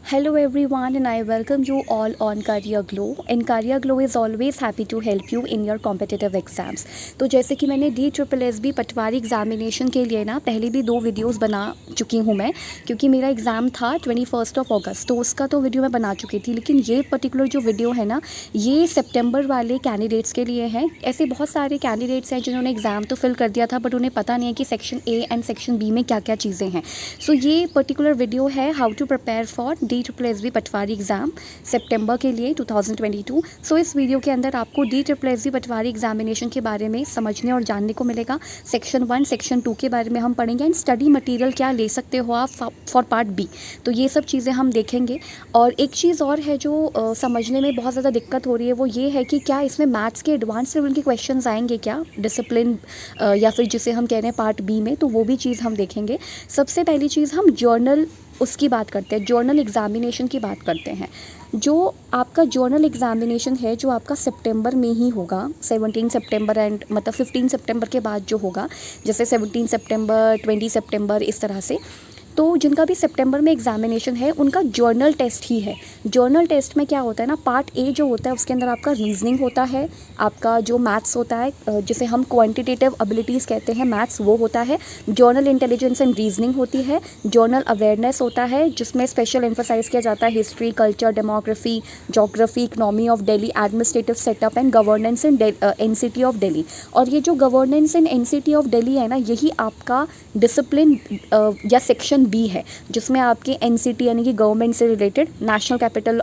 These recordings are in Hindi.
Hello everyone and I welcome you all on Career Glow and Career Glow is always happy to help you in your competitive exams। तो जैसे कि मैंने DSSB पटवारी एग्जामिनेशन के लिए ना पहले भी 2 वीडियोस बना चुकी हूँ मैं, क्योंकि मेरा एग्ज़ाम था 21 अगस्त, तो उसका तो वीडियो मैं बना चुकी थी। लेकिन ये पर्टिकुलर जो वीडियो है ना, ये सितंबर वाले कैंडिडेट्स के लिए है। ऐसे बहुत सारे कैंडिडेट्स हैं जिन्होंने एग्ज़ाम तो फिल कर दिया था बट उन्हें पता नहीं है कि section A and section B में क्या क्या चीज़ें हैं। सो ये पर्टिकुलर वीडियो है how to prepare for DSSB Patwari exam सितंबर के लिए 2022। सो इस वीडियो के अंदर आपको DSSB पटवारी एग्जामिनेशन के बारे में समझने और जानने को मिलेगा। सेक्शन 1 सेक्शन 2 के बारे में हम पढ़ेंगे एंड स्टडी मटेरियल क्या ले सकते हो आप फॉर पार्ट बी, तो ये सब चीज़ें हम देखेंगे। और एक चीज़ और है जो समझने में बहुत ज़्यादा दिक्कत हो रही है, वो ये है कि क्या इसमें मैथ्स के एडवांस लेवल के क्वेश्चन आएंगे क्या डिसिप्लिन या फिर जिसे हम कह रहे हैं पार्ट बी में, तो वो भी चीज़ हम देखेंगे। सबसे पहली चीज़ हम जर्नल उसकी बात करते हैं, जर्नल एग्ज़ामिनेशन की बात करते हैं। जो आपका जर्नल एग्ज़ामिनेशन है जो आपका सितंबर में ही होगा, 17 सितंबर एंड मतलब 15 सितंबर के बाद जो होगा, जैसे 17 सितंबर 20 सितंबर इस तरह से। तो जिनका भी सितंबर में एग्जामिनेशन है उनका जर्नल टेस्ट ही है। जर्नल टेस्ट में क्या होता है ना, पार्ट ए जो होता है उसके अंदर आपका रीजनिंग होता है, आपका जो मैथ्स होता है जिसे हम क्वांटिटेटिव एबिलिटीज़ कहते हैं मैथ्स, वो होता है। जर्नल इंटेलिजेंस एंड रीजनिंग होती है। जर्नल अवेयरनेस होता है जिसमें स्पेशल एम्फोसाइज किया जाता है history, culture, demography, geography, economy of Delhi, administrative setup and governance in NCT of Delhi. और ये जो governance in NCT of Delhi है ना, यही आपका डिसिप्लिन या सेक्शन बी है, जिसमें आपके NCT यानी कि गवर्नमेंट से रिलेटेड, नेशनल कैपिटल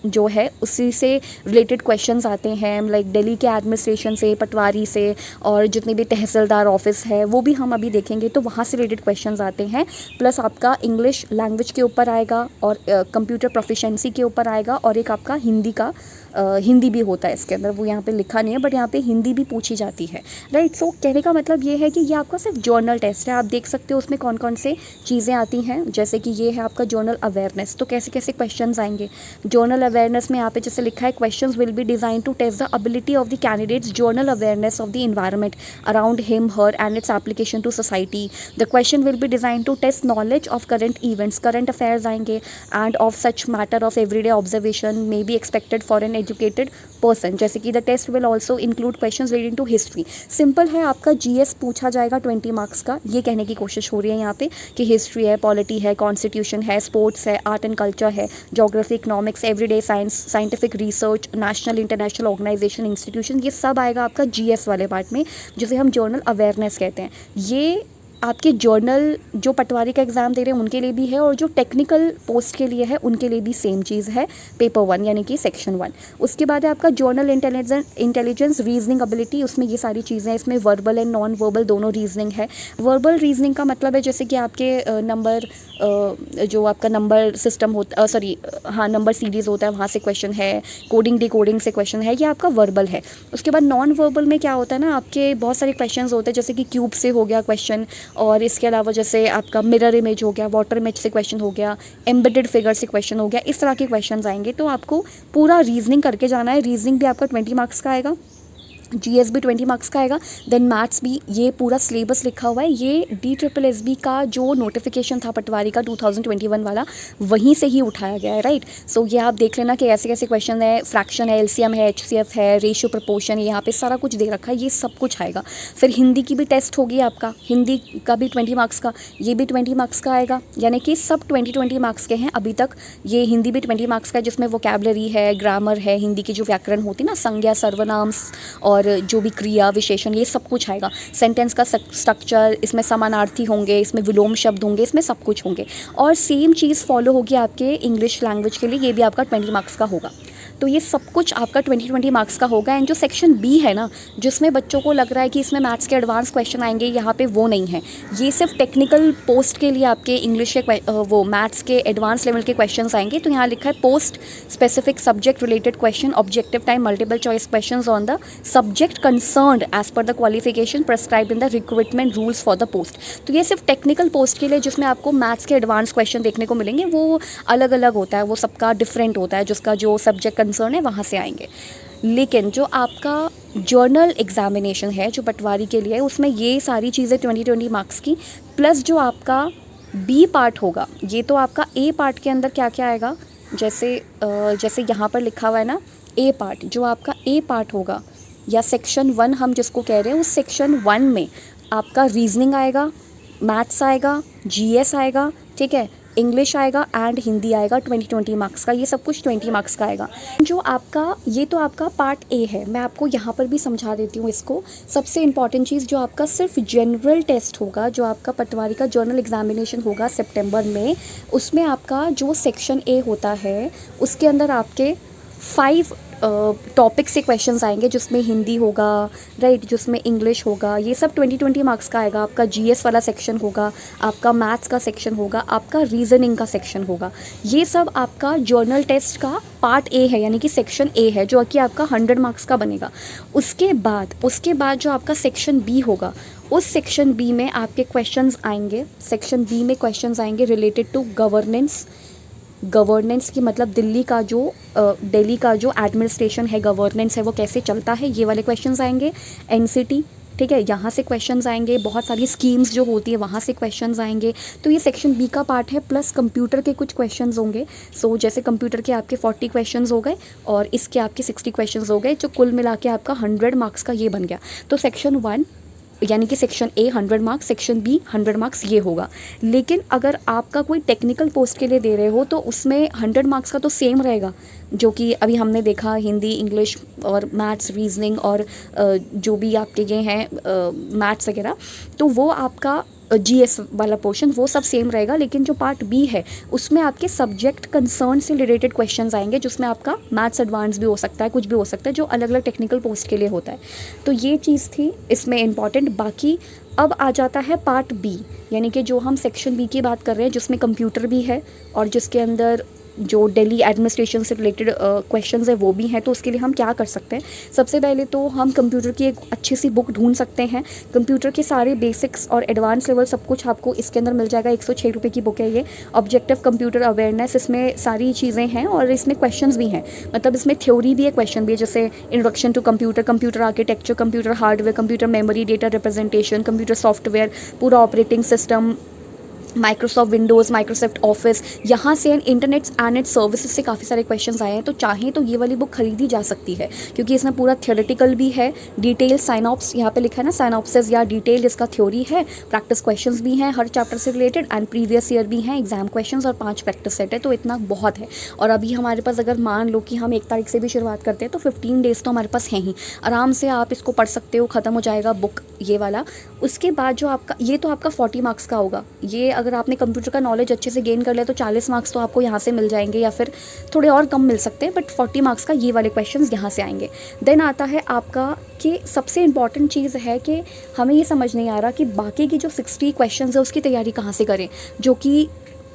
जो है उसी से रिलेटेड क्वेश्चंस आते हैं, लाइक दिल्ली के एडमिनिस्ट्रेशन से, पटवारी से, और जितने भी तहसीलदार ऑफिस है वो भी हम अभी देखेंगे, तो वहाँ से रिलेटेड क्वेश्चंस आते हैं। प्लस आपका इंग्लिश लैंग्वेज के ऊपर आएगा और कंप्यूटर प्रोफिशेंसी के ऊपर आएगा, और एक आपका हिंदी का हिंदी भी होता है इसके अंदर, वो यहाँ पे लिखा नहीं है बट यहाँ पे हिंदी भी पूछी जाती है, राइट। सो कहने का मतलब ये है कि ये आपका सिर्फ जर्नल टेस्ट है। आप देख सकते हो उसमें कौन कौन से चीज़ें आती हैं, जैसे कि ये है आपका जर्नल अवेयरनेस, तो कैसे कैसे क्वेश्चंस आएंगे। जर्नल अवेयरनेस में यहाँ पे जैसे लिखा है, questions will be design to test the ability of the candidates general awareness of the environment around him her and its application to society. The question will be design to test knowledge of current events, current affairs आएंगे, and of such matter of everyday observation may be expected for an educated person. जैसे कि the test will also include questions relating to history. Simple है, आपका GS पूछा जाएगा 20 मार्क्स का, ये कहने की कोशिश हो रही है यहाँ पे कि हिस्ट्री है, पॉलिटी है, कॉन्स्टिट्यूशन है, स्पोर्ट्स है, आर्ट एंड कल्चर है, geography, economics, everyday science, scientific research, national international organisation, institution, ये सब आएगा आपका GS वाले पार्ट में, जिसे हम जर्नल अवेयरनेस कहते हैं। ये आपके जर्नल जो पटवारी का एग्ज़ाम दे रहे हैं उनके लिए भी है, और जो टेक्निकल पोस्ट के लिए है उनके लिए भी सेम चीज़ है, पेपर 1 यानी कि सेक्शन 1। उसके बाद है आपका जर्नल इंटेलिजेंस रीजनिंग एबिलिटी, उसमें ये सारी चीज़ें हैं, इसमें वर्बल एंड नॉन वर्बल दोनों रीजनिंग है। वर्बल रीजनिंग का मतलब है जैसे कि आपके नंबर जो आपका नंबर सिस्टम होता नंबर सीरीज़ होता है, वहाँ से क्वेश्चन है, कोडिंग डिकोडिंग से क्वेश्चन है, ये आपका वर्बल है। उसके बाद नॉन वर्बल में क्या होता है ना, आपके बहुत सारे क्वेश्चन होते हैं, जैसे कि क्यूब से हो गया क्वेश्चन, और इसके अलावा जैसे आपका मिरर इमेज हो गया, वाटर इमेज से क्वेश्चन हो गया, एम्बेडेड फिगर से क्वेश्चन हो गया, इस तरह के क्वेश्चंस आएंगे। तो आपको पूरा रीजनिंग करके जाना है। रीजनिंग भी आपका 20 मार्क्स का आएगा, GS भी 20 मार्क्स का आएगा, देन मैथ्स भी। ये पूरा सिलेबस लिखा हुआ है, ये DSSB का जो नोटिफिकेशन था पटवारी का 2021 वाला, वहीं से ही उठाया गया है, राइट। सो ये आप देख लेना कि ऐसे कैसे क्वेश्चन है, फ्रैक्शन है, LCM है, HCF है, रेशियो प्रपोर्शन, यहाँ पे सारा कुछ दे रखा है, ये सब कुछ आएगा। फिर हिंदी की भी टेस्ट होगी आपका, हिंदी का भी 20 मार्क्स का, ये भी 20 मार्क्स का आएगा, यानी कि सब 20 मार्क्स के हैं अभी तक। ये हिंदी भी 20 मार्क्स का है, जिसमें वोकैबुलरी है, ग्रामर है, हिंदी की जो व्याकरण होती है ना, संज्ञा, सर्वनाम और जो भी क्रिया विशेषण, ये सब कुछ आएगा। सेंटेंस का स्ट्रक्चर, इसमें समानार्थी होंगे, इसमें विलोम शब्द होंगे, इसमें सब कुछ होंगे। और सेम चीज़ फॉलो होगी आपके इंग्लिश लैंग्वेज के लिए, ये भी आपका 20 मार्क्स का होगा। तो ये सब कुछ आपका 20 मार्क्स का होगा। एंड जो सेक्शन बी है ना, जिसमें बच्चों को लग रहा है कि इसमें मैथ्स के एडवांस क्वेश्चन आएंगे, यहाँ पे वो नहीं है। ये सिर्फ टेक्निकल पोस्ट के लिए आपके इंग्लिश के वो मैथ्स के एडवांस लेवल के क्वेश्चंस आएंगे। तो यहाँ लिखा है post specific subject related question, objective time, multiple choice question on the subject concerned as per the qualification prescribed in the recruitment rules for the post. तो ये सिर्फ टेक्निकल पोस्ट के लिए, जिसमें आपको मैथ्स के एडवांस क्वेश्चन देखने को मिलेंगे, वो अलग अलग होता है, वो सबका डिफरेंट होता है, जिसका जो सब्जेक्ट कंसर्न है वहाँ से आएंगे। लेकिन जो आपका जर्नल एग्जामिनेशन है जो पटवारी के लिए है, उसमें ये सारी चीज़ें 20 मार्क्स की, प्लस जो आपका बी पार्ट होगा, ये तो आपका ए पार्ट के अंदर क्या क्या आएगा, जैसे यहाँ पर लिखा हुआ है ना ए पार्ट, जो आपका ए पार्ट होगा या सेक्शन 1 हम जिसको कह रहे हैं, उस सेक्शन 1 में आपका रीजनिंग आएगा, मैथ्स आएगा, जीएस आएगा, ठीक है, इंग्लिश आएगा एंड हिंदी आएगा 20 मार्क्स का। ये सब कुछ 20 मार्क्स का आएगा। जो आपका ये तो आपका पार्ट ए है, मैं आपको यहाँ पर भी समझा देती हूँ इसको। सबसे इम्पॉर्टेंट चीज़ जो आपका सिर्फ जनरल टेस्ट होगा, जो आपका पटवारी का जर्नल एग्जामिनेशन होगा सितंबर में, उसमें आपका जो सेक्शन ए होता है उसके अंदर आपके 5 टॉपिक से क्वेश्चंस आएंगे, जिसमें हिंदी होगा, राइट, जिसमें इंग्लिश होगा, ये सब 20 मार्क्स का आएगा। आपका जीएस वाला सेक्शन होगा, आपका मैथ्स का सेक्शन होगा, आपका रीजनिंग का सेक्शन होगा। ये सब आपका जर्नल टेस्ट का पार्ट ए है, यानी कि सेक्शन ए है, जो कि आपका 100 मार्क्स का बनेगा। उसके बाद जो आपका सेक्शन बी होगा, उस सेक्शन बी में आपके क्वेश्चंस आएंगे। सेक्शन बी में क्वेश्चंस आएंगे रिलेटेड टू गवर्नेंस की, मतलब दिल्ली का जो एडमिनिस्ट्रेशन है, गवर्नेंस है, वो कैसे चलता है, ये वाले क्वेश्चंस आएंगे। एनसीटी, ठीक है, यहाँ से क्वेश्चंस आएंगे। बहुत सारी स्कीम्स जो होती है वहाँ से क्वेश्चंस आएंगे। तो ये सेक्शन बी का पार्ट है, प्लस कंप्यूटर के कुछ क्वेश्चंस होंगे। सो जैसे कंप्यूटर के आपके 40 क्वेश्चंस हो गए और इसके आपके 60 क्वेश्चंस हो गए, जो कुल मिला के आपका 100 मार्क्स का ये बन गया। तो सेक्शन 1 यानी कि section A 100 marks, section B 100 marks ये होगा। लेकिन अगर आपका कोई टेक्निकल पोस्ट के लिए दे रहे हो तो उसमें 100 मार्क्स का तो सेम रहेगा, जो कि अभी हमने देखा हिंदी, इंग्लिश और मैथ्स, रीजनिंग और जो भी आपके ये हैं मैथ्स वगैरह, तो वो आपका जीएस वाला पोर्शन वो सब सेम रहेगा। लेकिन जो पार्ट बी है उसमें आपके सब्जेक्ट कंसर्न से रिलेटेड क्वेश्चंस आएंगे, जिसमें आपका मैथ्स एडवांस भी हो सकता है, कुछ भी हो सकता है, जो अलग अलग टेक्निकल पोस्ट के लिए होता है। तो ये चीज़ थी इसमें इम्पॉर्टेंट। बाकी अब आ जाता है पार्ट बी, यानी कि जो हम सेक्शन बी की बात कर रहे हैं, जिसमें कंप्यूटर भी है और जिसके अंदर जो दिल्ली एडमिनिस्ट्रेशन से रिलेटेड क्वेश्चंस है वो भी हैं। तो उसके लिए हम क्या कर सकते हैं, सबसे पहले तो हम कंप्यूटर की एक अच्छी सी बुक ढूंढ सकते हैं। कंप्यूटर के सारे बेसिक्स और एडवांस लेवल सब कुछ आपको इसके अंदर मिल जाएगा। 106 रुपये की बुक है ये, ऑब्जेक्टिव कंप्यूटर अवेयरनेस, इसमें सारी चीज़ें हैं और इसमें क्वेश्चंस भी हैं, मतलब इसमें थ्योरी भी है, क्वेश्चन भी है, जैसे introduction to computer, computer architecture, computer hardware, computer memory, data representation, computer software, पूरा operating system, Microsoft Windows, Microsoft Office, यहाँ से इंटरनेट एंड इट्स सर्विसेज से काफ़ी सारे क्वेश्चंस आए हैं। तो चाहें तो ये वाली बुक खरीदी जा सकती है, क्योंकि इसमें पूरा थियोरेटिकल भी है, डिटेल साइनॉप्स यहाँ पे लिखा है ना, साइनॉप्सिस या डिटेल इसका थ्योरी है, प्रैक्टिस क्वेश्चंस भी हैं हर चैप्टर से रिलेटेड एंड प्रीवियस ईयर भी हैं एग्जाम क्वेश्चंस, और 5 प्रैक्टिस सेट है। तो इतना बहुत है। और अभी हमारे पास अगर मान लो कि हम 1 तारीख से भी शुरुआत करते हैं तो 15 डेज़ तो हमारे पास हैं ही, आराम से आप इसको पढ़ सकते हो, ख़त्म हो जाएगा बुक ये वाला। उसके बाद जो आपका ये तो आपका 40 मार्क्स का होगा। ये अगर आपने कंप्यूटर का नॉलेज अच्छे से गेन कर लिया तो 40 मार्क्स तो आपको यहाँ से मिल जाएंगे, या फिर थोड़े और कम मिल सकते हैं, बट 40 मार्क्स का ये वाले क्वेश्चंस यहाँ से आएंगे। देन आता है आपका कि सबसे इंपॉर्टेंट चीज़ है कि हमें ये समझ नहीं आ रहा कि बाकी की जो 60 क्वेश्चंस है उसकी तैयारी कहाँ से करें, जो कि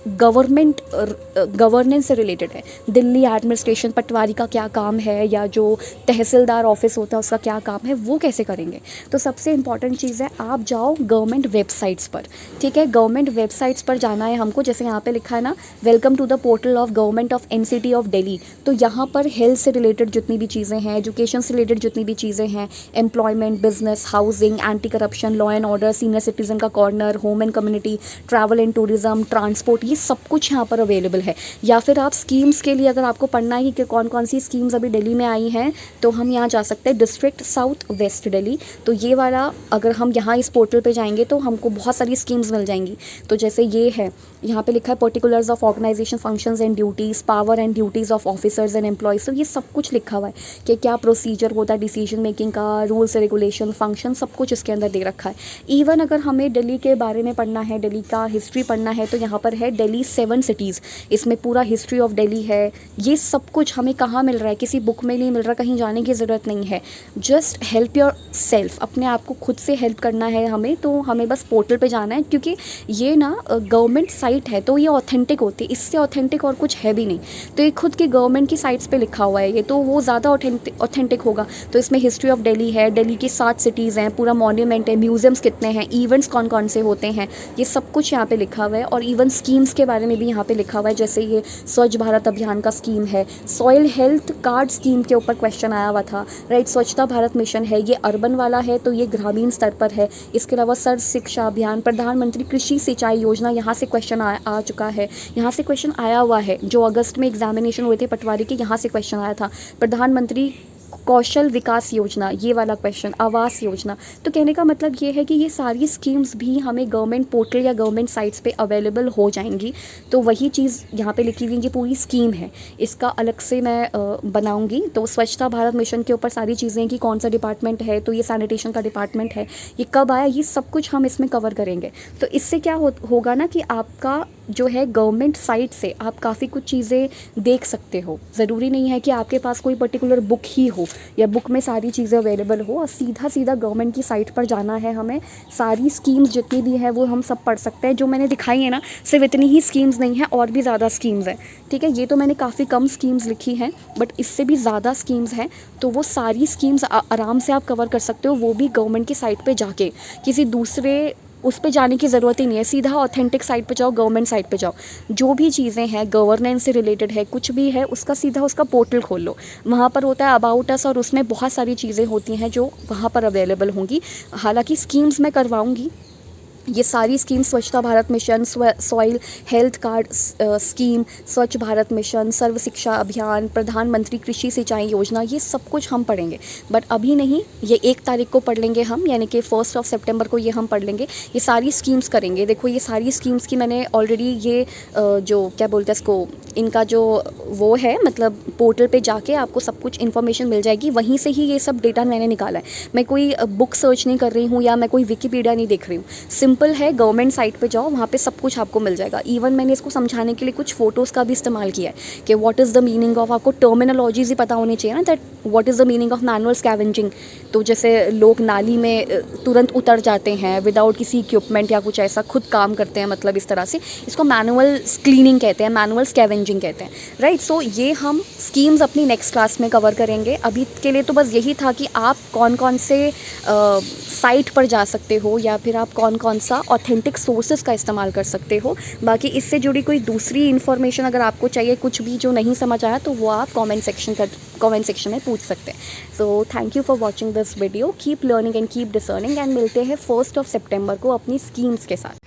गवर्नेंस से रिलेटेड है। दिल्ली एडमिनिस्ट्रेशन, पटवारी का क्या काम है, या जो तहसीलदार ऑफिस होता है उसका क्या काम है, वो कैसे करेंगे। तो सबसे इम्पॉर्टेंट चीज़ है, आप जाओ गवर्नमेंट वेबसाइट्स पर, ठीक है, गवर्नमेंट वेबसाइट्स पर जाना है हमको। जैसे यहाँ पे लिखा है ना, welcome to the portal of government of NCT of Delhi. तो यहाँ पर हेल्थ से रिलेटेड जितनी भी चीज़ें हैं, एजुकेशन से रिलेटेड जितनी भी चीज़ें हैं, employment, business, housing, anti corruption, law and order, senior citizen का corner, home and community, travel and tourism, transport, ये सब कुछ यहाँ पर अवेलेबल है। या फिर आप स्कीम्स के लिए अगर आपको पढ़ना है कि कौन कौन सी स्कीम्स अभी दिल्ली में आई हैं, तो हम यहाँ जा सकते हैं, डिस्ट्रिक्ट साउथ वेस्ट दिल्ली। तो ये वाला अगर हम यहाँ इस पोर्टल पे जाएंगे तो हमको बहुत सारी स्कीम्स मिल जाएंगी। तो जैसे ये है, यहाँ पे लिखा है particulars of organisation functions and duties, power and duties of officers and employees. तो ये सब कुछ लिखा हुआ है कि क्या प्रोसीजर होता है डिसीजन मेकिंग का, रूल्स रेगुलेशन, फंक्शन, सब कुछ इसके अंदर दे रखा है। इवन अगर हमें दिल्ली के बारे में पढ़ना है, दिल्ली का हिस्ट्री पढ़ना है, तो यहाँ पर है दिल्ली 7 सिटीज़, इसमें पूरा हिस्ट्री ऑफ दिल्ली है। ये सब कुछ हमें कहाँ मिल रहा है, किसी बुक में नहीं मिल रहा, कहीं जाने की ज़रूरत नहीं है। जस्ट हेल्प योर सेल्फ, अपने आप को खुद से हेल्प करना है हमें। तो हमें बस पोर्टल पे जाना है, क्योंकि ये ना गवर्नमेंट साइट है, तो ये ऑथेंटिक होती है, इससे ऑथेंटिक और कुछ है भी नहीं। तो ये खुद की गवर्नमेंट की साइट्स पे लिखा हुआ है ये, तो वो ज़्यादा ऑथेंटिक होगा। तो इसमें हिस्ट्री ऑफ दिल्ली है, दिल्ली की 7 सिटीज़ हैं, पूरा मॉन्यूमेंट है, म्यूजियम्स कितने हैं, इवेंट्स कौन कौन से होते हैं, ये सब कुछ यहाँ पे लिखा हुआ है। और इवन स्कीम्स स्कीम्स के बारे में भी यहाँ पे लिखा हुआ है, जैसे ये स्वच्छ भारत अभियान का स्कीम है, सॉइल हेल्थ कार्ड स्कीम के ऊपर क्वेश्चन आया हुआ था, राइट। स्वच्छता भारत मिशन है, ये अर्बन वाला है तो ये ग्रामीण स्तर पर है। इसके अलावा सर्व शिक्षा अभियान, प्रधानमंत्री कृषि सिंचाई योजना, यहाँ से क्वेश्चन आ चुका है, यहाँ से क्वेश्चन आया हुआ है। जो अगस्त में एग्जामिनेशन हुए थे पटवारी के, यहाँ से क्वेश्चन आया था। प्रधानमंत्री कौशल विकास योजना, ये वाला क्वेश्चन, आवास योजना। तो कहने का मतलब ये है कि ये सारी स्कीम्स भी हमें गवर्नमेंट पोर्टल या गवर्नमेंट साइट्स पे अवेलेबल हो जाएंगी। तो वही चीज़ यहाँ पे लिखी हुई है, ये पूरी स्कीम है, इसका अलग से मैं बनाऊंगी। तो स्वच्छता भारत मिशन के ऊपर सारी चीज़ें कि कौन सा डिपार्टमेंट है, तो ये सैनिटेशन का डिपार्टमेंट है, ये कब आया, ये सब कुछ हम इसमें कवर करेंगे। तो इससे क्या होगा ना कि आपका जो है गवर्नमेंट साइट से आप काफ़ी कुछ चीज़ें देख सकते हो। ज़रूरी नहीं है कि आपके पास कोई पर्टिकुलर बुक ही हो या बुक में सारी चीज़ें अवेलेबल हो, और सीधा गवर्नमेंट की साइट पर जाना है हमें। सारी स्कीम्स जितनी भी हैं वो हम सब पढ़ सकते हैं। जो मैंने दिखाई है ना, सिर्फ इतनी ही स्कीम्स नहीं है, और भी ज़्यादा स्कीम्स हैं, ठीक है। ये तो मैंने काफ़ी कम स्कीम्स लिखी हैं, बट इससे भी ज़्यादा स्कीम्स हैं। तो वो सारी स्कीम्स आराम से आप कवर कर सकते हो, वो भी गवर्नमेंट की साइट पर जाके। किसी दूसरे उस पे जाने की ज़रूरत ही नहीं है, सीधा ऑथेंटिक साइट पे जाओ, गवर्नमेंट साइट पे जाओ। जो भी चीज़ें हैं गवर्नेंस से रिलेटेड है, कुछ भी है, उसका सीधा उसका पोर्टल खोल लो। वहाँ पर होता है अबाउट अस, और उसमें बहुत सारी चीज़ें होती हैं जो वहाँ पर अवेलेबल होंगी। हालांकि स्कीम्स मैं करवाऊँगी, ये सारी स्कीम, स्वच्छता Bharat mission, soil health card scheme, स्वच्छ भारत मिशन, सर्व शिक्षा अभियान, प्रधानमंत्री कृषि सिंचाई योजना, ये सब कुछ हम पढ़ेंगे। बट अभी नहीं, ये 1 तारीख को पढ़ लेंगे हम, यानी कि 1 सितंबर को ये हम पढ़ लेंगे। ये सारी स्कीम्स करेंगे। देखो ये सारी स्कीम्स की मैंने ऑलरेडी ये जो क्या बोलते हैं इसको, इनका जो वो है, मतलब पोर्टल पे जाके आपको सब कुछ इन्फॉर्मेशन मिल जाएगी। वहीं से ही ये सब डेटा मैंने निकाला है। मैं कोई बुक सर्च नहीं कर रही हूँ या मैं कोई विकीपीडिया नहीं देख रही हूँ। सिंपल है, गवर्नमेंट साइट पे जाओ, वहाँ पे सब कुछ आपको मिल जाएगा। इवन मैंने इसको समझाने के लिए कुछ फ़ोटोज़ का भी इस्तेमाल किया है कि what is the meaning of, आपको टर्मिनोलॉजीज़ ही पता होनी चाहिए ना, that what is the meaning of manual scavenging. तो जैसे लोग नाली में तुरंत उतर जाते हैं विदाउट किसी इक्विपमेंट या कुछ ऐसा, खुद काम करते हैं, मतलब इस तरह से, इसको मैनुअल क्लीनिंग कहते हैं, मैनुअल स्कैवेंजिंग कहते हैं, राइट। सो ये हम स्कीम्स अपनी नेक्स्ट क्लास में कवर करेंगे। अभी के लिए तो बस यही था कि आप कौन कौन से साइट पर जा सकते हो, या फिर आप कौन कौन सा ऑथेंटिक सोर्सेज का इस्तेमाल कर सकते हो। बाकी इससे जुड़ी कोई दूसरी इन्फॉर्मेशन अगर आपको चाहिए, कुछ भी जो नहीं समझ आया, तो वो आप कमेंट सेक्शन में पूछ सकते हैं। So thank you for watching this video. Keep learning and keep discerning, and मिलते हैं 1 सितंबर को अपनी स्कीम्स के साथ।